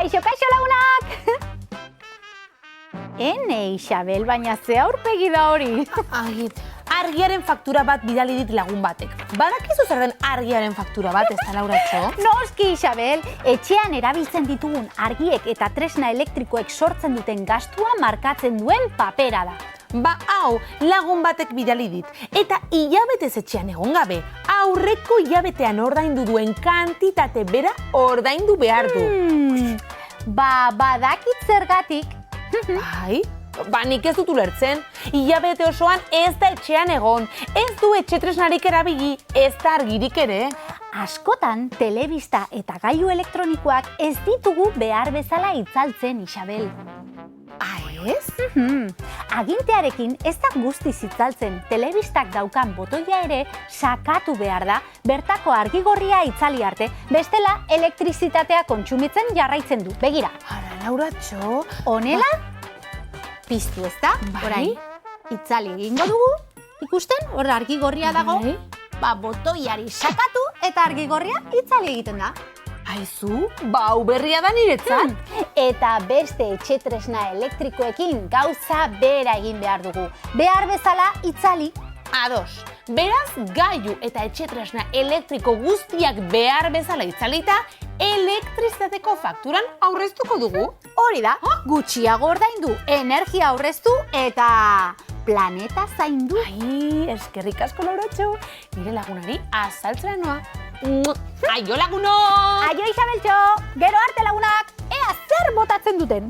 Kaixo, kaixo lagunak! Ene, Isabel, baina ze aurpegi da hori. Agit, argiaren faktura bat bidali dit lagun batek. Badakizu zer den argiaren faktura bat, ez da, Lauratxo? Noski, Isabel, etxean erabiltzen ditugun argiek eta tresna elektrikoek sortzen duten gastua markatzen duen papera da. Ba, hau, lagun batek bidali dit. Eta hilabetez etxean egon gabe, aurreko hilabetean ordaindu duen kantitate bera ordaindu behar du. Ba, badakit zergatik. Bai? Ba, nik ez dut ulertzen. Hilabete osoan ez da etxean egon, ez du etxetresnarik erabili, ez da argirik ere. Askotan, telebista eta gailu elektronikoak ez ditugu behar bezala itzaltzen, Isabel. Ez? Agintearekin ez da guztiz itzaltzen, telebistak daukan botoia ere sakatu behar da, bertako argigorria itzali arte, bestela elektrizitatea kontsumitzen jarraitzen du. Begira, Ara, Lauratxo. honela, piztu ez da? Bai. Orain, itzali egingo dugu, ikusten, hor argigorria dago, Bai. ba, botoiari sakatu eta argigorria itzali egiten da. Aizu, ba, hau berria da niretzat. Eta beste etxetresna elektrikoekin gauza bera egin behar dugu. Behar bezala itzali. Ados, beraz, gailu eta etxetresna elektriko guztiak behar bezala itzalita, elektrizitateko fakturan aurreztuko dugu. Hori da, gutxiago ordaindu, energia aurreztu eta planeta zaindu. Ai, eskerrik asko, Lauratxo. Nire lagunari azaltzera noa. Aio, lagunok! Aio, Isabeltxo! Gero arte lagunak, ea zer botatzen duten.